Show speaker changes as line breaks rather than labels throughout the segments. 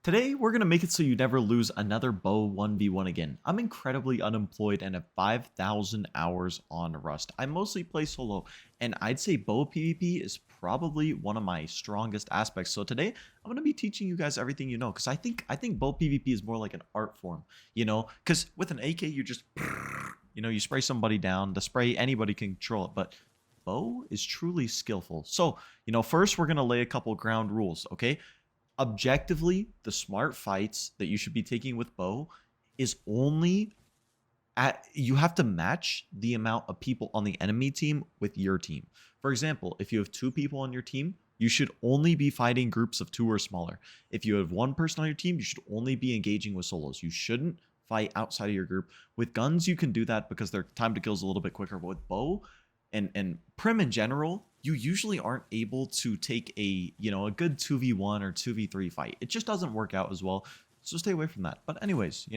Today, we're going to make it so you never lose another bow 1v1 again. I'm incredibly unemployed and have 5,000 hours on Rust. I mostly play solo, and I'd say bow PvP is probably one of my strongest aspects. So today, I'm going to be teaching you guys everything you know, because I think bow PvP is more like an art form, because with an AK, you just, you spray somebody down. The spray, anybody can control it, but bow is truly skillful. So, first we're going to lay a couple ground rules, okay? Objectively, the smart fights that you should be taking with bow is only at you have to match the amount of people on the enemy team with your team. For example, if you have two people on your team, you should only be fighting groups of two or smaller. If you have one person on your team, you should only be engaging with solos. You shouldn't fight outside of your group. With guns, you can do that because their time to kill is a little bit quicker. But with bow and prim in general, you usually aren't able to take a good 2v1 or 2v3 fight. It just doesn't work out as well. So stay away from that. But anyways,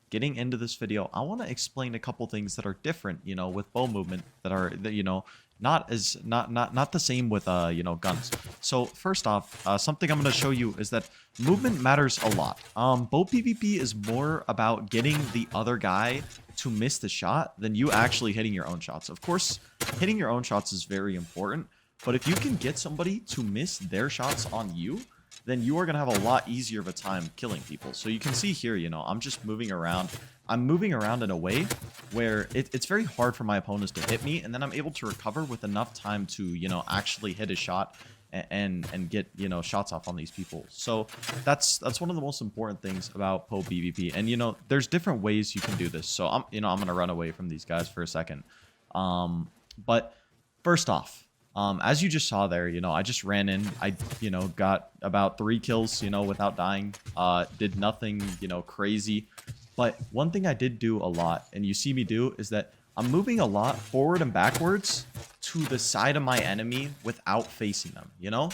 getting into this video, I want to explain a couple things that are different, with bow movement that not the same with guns. So first off, something I'm going to show you is that movement matters a lot. Bow PvP is more about getting the other guy to miss the shot than you actually hitting your own shots. Of course, hitting your own shots is very important, but if you can get somebody to miss their shots on you, then you are going to have a lot easier of a time killing people. So you can see here, I'm just moving around. I'm moving around in a way where it's very hard for my opponents to hit me, and then I'm able to recover with enough time to, actually hit a shot and get, shots off on these people. So that's one of the most important things about bow PvP. And, there's different ways you can do this. So I'm going to run away from these guys for a second. But first off, as you just saw there, I just ran in. I, got about 3 kills, without dying. Did nothing, crazy. But one thing I did do a lot, and you see me do, is that I'm moving a lot forward and backwards to the side of my enemy without facing them,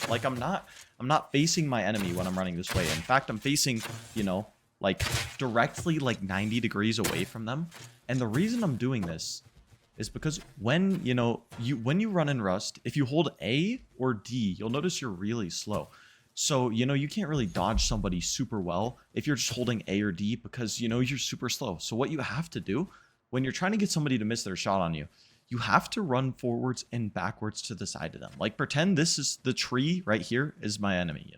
Like I'm not facing my enemy when I'm running this way. In fact, I'm facing, like directly like 90 degrees away from them. And the reason I'm doing this is because when you run in Rust, if you hold A or D, you'll notice you're really slow. So, you can't really dodge somebody super well if you're just holding A or D because, you're super slow. So what you have to do when you're trying to get somebody to miss their shot on you, you have to run forwards and backwards to the side of them. Like pretend this is the tree right here is my enemy,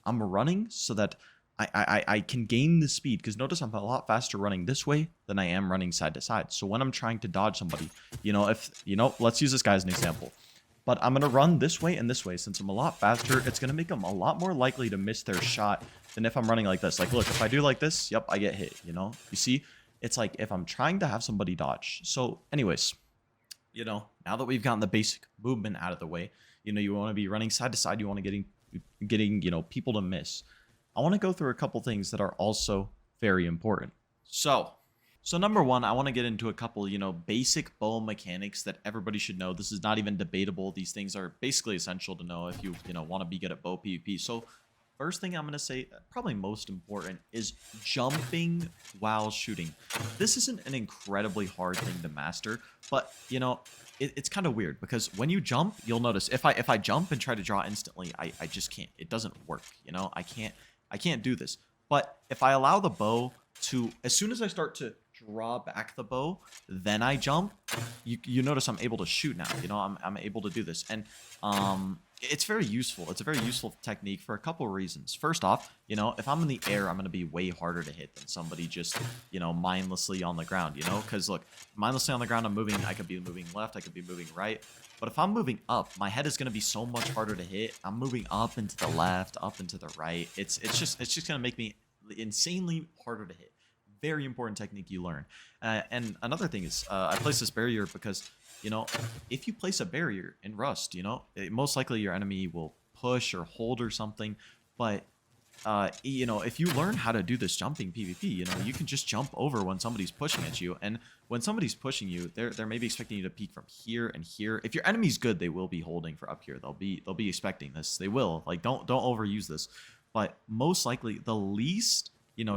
I'm running so that I can gain the speed, because notice I'm a lot faster running this way than I am running side to side. So when I'm trying to dodge somebody, let's use this guy as an example. But I'm going to run this way and this way. Since I'm a lot faster, it's going to make them a lot more likely to miss their shot than if I'm running like this. Like, look, if I do like this, yep, I get hit, You see, it's like if I'm trying to have somebody dodge. So anyways, now that we've gotten the basic movement out of the way, you want to be running side to side. You want to getting people to miss. I want to go through a couple things that are also very important. So number one, I want to get into a couple, basic bow mechanics that everybody should know. This is not even debatable. These things are basically essential to know if you, want to be good at bow PvP. So first thing I'm going to say, probably most important, is jumping while shooting. This isn't an incredibly hard thing to master, but, it's kind of weird because when you jump, you'll notice if I jump and try to draw instantly, I just can't. It doesn't work, I can't do this. But if I allow the bow to, as soon as I start to draw back the bow, then I jump, you notice I'm able to shoot now. I'm able to do this. And it's very useful. It's a very useful technique for a couple of reasons. First off, if I'm in the air, I'm going to be way harder to hit than somebody just, mindlessly on the ground, because look, mindlessly on the ground, I could be moving left, I could be moving right. But if I'm moving up, my head is going to be so much harder to hit. I'm moving up and to the left, up and to the right. It's just going to make me insanely harder to hit. Very important technique you learn. And another thing is, I place this barrier because, if you place a barrier in Rust, most likely your enemy will push or hold or something. But, if you learn how to do this jumping PvP, you can just jump over when somebody's pushing at you. And when somebody's pushing you, they're maybe expecting you to peek from here and here. If your enemy's good, they will be holding for up here. They'll be expecting this. They will. Like, don't overuse this. But most likely, the least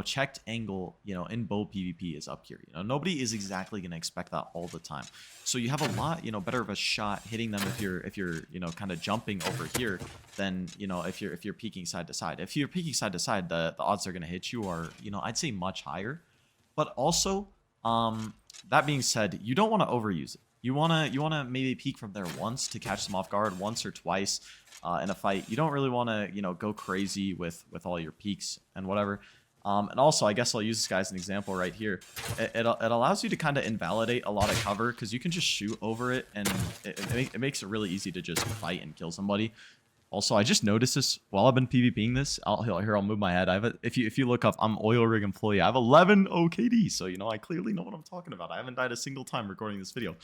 checked angle, in bow PvP is up here. Nobody is exactly going to expect that all the time. So you have a lot, better of a shot hitting them if you're, kind of jumping over here than, if you're peeking side to side. If you're peeking side to side, the odds they're going to hit you are, I'd say much higher. But also, that being said, you don't want to overuse it. You wanna maybe peek from there once to catch them off guard, once or twice in a fight. You don't really want to go crazy with all your peeks and whatever. And also, I guess I'll use this guy as an example right here. It allows you to kind of invalidate a lot of cover because you can just shoot over it, and it makes it really easy to just fight and kill somebody. Also, I just noticed this while I've been PvPing this. I'll move my head. If you look up, I'm Oil Rig Employee. I have 11 OKD, so I clearly know what I'm talking about. I haven't died a single time recording this video.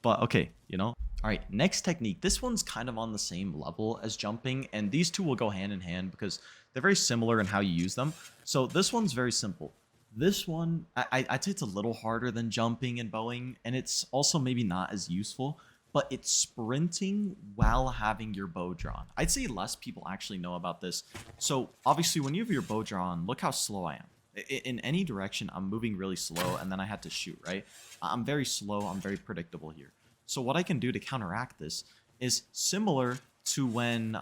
But okay, All right, next technique. This one's kind of on the same level as jumping, and these two will go hand in hand because they're very similar in how you use them. So this one's very simple. This one, I'd say it's a little harder than jumping and bowing, and it's also maybe not as useful, but it's sprinting while having your bow drawn. I'd say less people actually know about this. So obviously when you have your bow drawn, look how slow I am. In any direction, I'm moving really slow, and then I had to shoot, right? I'm very slow. I'm very predictable here. So what I can do to counteract this is similar to when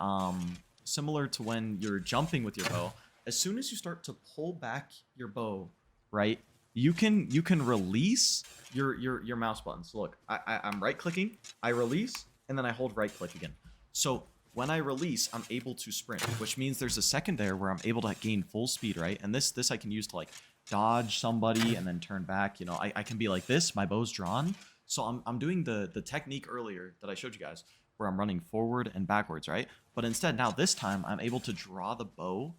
you're jumping with your bow. As soon as you start to pull back your bow, right, you can release your mouse button. So look, I'm right clicking, I release, and then I hold right click again. So when I release, I'm able to sprint, which means there's a second there where I'm able to gain full speed, right? And this I can use to like dodge somebody and then turn back. I can be like this, my bow's drawn. So I'm doing the technique earlier that I showed you guys where I'm running forward and backwards, right? But instead now this time I'm able to draw the bow,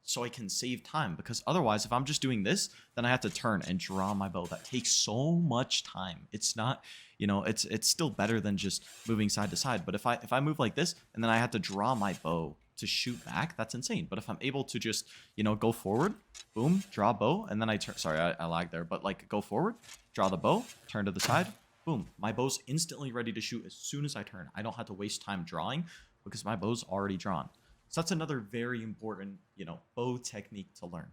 so I can save time, because otherwise if I'm just doing this, then I have to turn and draw my bow. That takes so much time. It's not, it's still better than just moving side to side. But if I move like this and then I have to draw my bow to shoot back, that's insane. But if I'm able to just, go forward, boom, draw bow, and then I turn, sorry, I lagged there, but like go forward, draw the bow, turn to the side, boom, my bow's instantly ready to shoot as soon as I turn. I don't have to waste time drawing because my bow's already drawn. So that's another very important, bow technique to learn.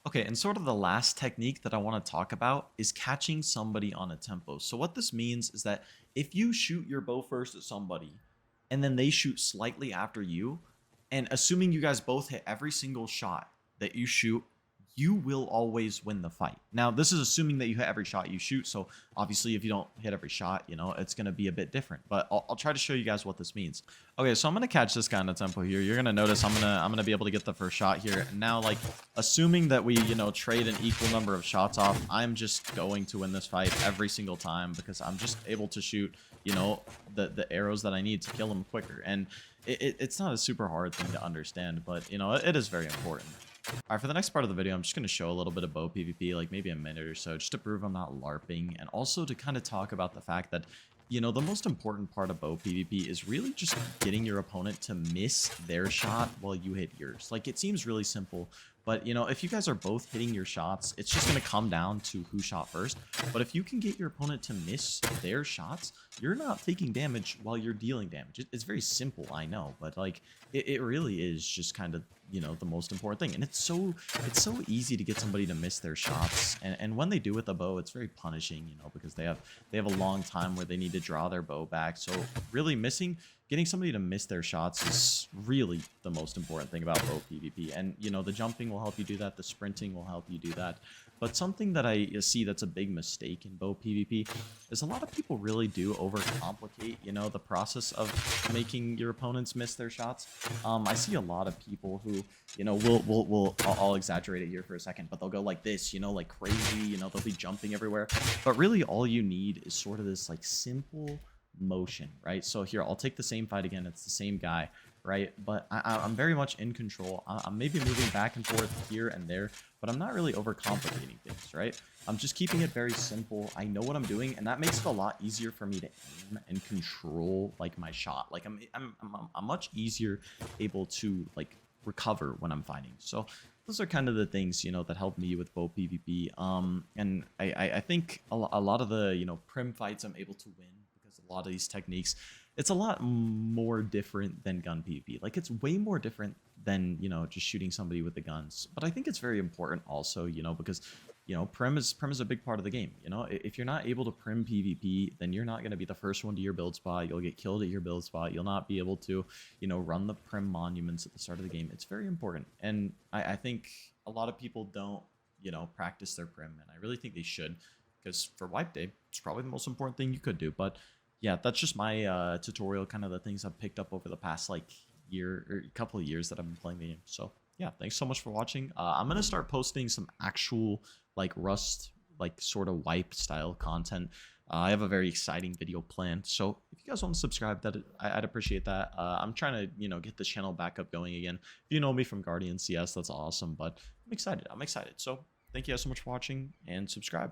Okay, and sort of the last technique that I want to talk about is catching somebody on a tempo. So what this means is that if you shoot your bow first at somebody and then they shoot slightly after you, and assuming you guys both hit every single shot that you shoot, you will always win the fight. Now, this is assuming that you hit every shot you shoot. So obviously if you don't hit every shot, it's going to be a bit different, but I'll try to show you guys what this means. Okay, so I'm going to catch this guy on a tempo here. You're going to notice I'm going to be able to get the first shot here. And now, like, assuming that we, trade an equal number of shots off, I'm just going to win this fight every single time because I'm just able to shoot, the arrows that I need to kill him quicker. And it's not a super hard thing to understand, but, it is very important. Alright, for the next part of the video, I'm just going to show a little bit of bow PvP, like maybe a minute or so, just to prove I'm not LARPing, and also to kind of talk about the fact that, the most important part of bow PvP is really just getting your opponent to miss their shot while you hit yours. Like, it seems really simple, but, if you guys are both hitting your shots, it's just going to come down to who shot first. But if you can get your opponent to miss their shots, you're not taking damage while you're dealing damage. It's very simple, I know, but, like, it really is just kind of, the most important thing. And it's so easy to get somebody to miss their shots. And when they do with a bow, it's very punishing, because they have a long time where they need to draw their bow back. So really getting somebody to miss their shots is really the most important thing about bow PvP. And, the jumping will help you do that. The sprinting will help you do that. But something that I see that's a big mistake in bow PvP is a lot of people really do overcomplicate, the process of making your opponents miss their shots. I see a lot of people who, I'll exaggerate it here for a second, but they'll go like this, like crazy, they'll be jumping everywhere. But really all you need is sort of this like simple motion, right? So here, I'll take the same fight again. It's the same guy, right? But I'm very much in control. I'm maybe moving back and forth here and there, but I'm not really overcomplicating things, right? I'm just keeping it very simple. I know what I'm doing, and that makes it a lot easier for me to aim and control like my shot. Like I'm much easier able to like recover when I'm fighting. So those are kind of the things, that help me with bow PvP. And I think a lot of the, prim fights I'm able to win because a lot of these techniques it's a lot more different than gun PvP. Like it's way more different than, just shooting somebody with the guns. But I think it's very important also, because prim is a big part of the game. If you're not able to prim PvP, then you're not going to be the first one to your build spot. You'll get killed at your build spot. You'll not be able to, run the prim monuments at the start of the game. It's very important. And I think a lot of people don't, practice their prim, and I really think they should, because for wipe day, it's probably the most important thing you could do. But yeah, that's just my tutorial, kind of the things I've picked up over the past like year or couple of years that I've been playing the game. So yeah, thanks so much for watching. I'm gonna start posting some actual like Rust, like sort of wipe style content. I have a very exciting video planned, so if you guys want to subscribe, I'd appreciate that. I'm trying to get the channel back up going again. If you know me from Guardian CS, that's awesome. But I'm excited. So thank you guys so much for watching, and subscribe.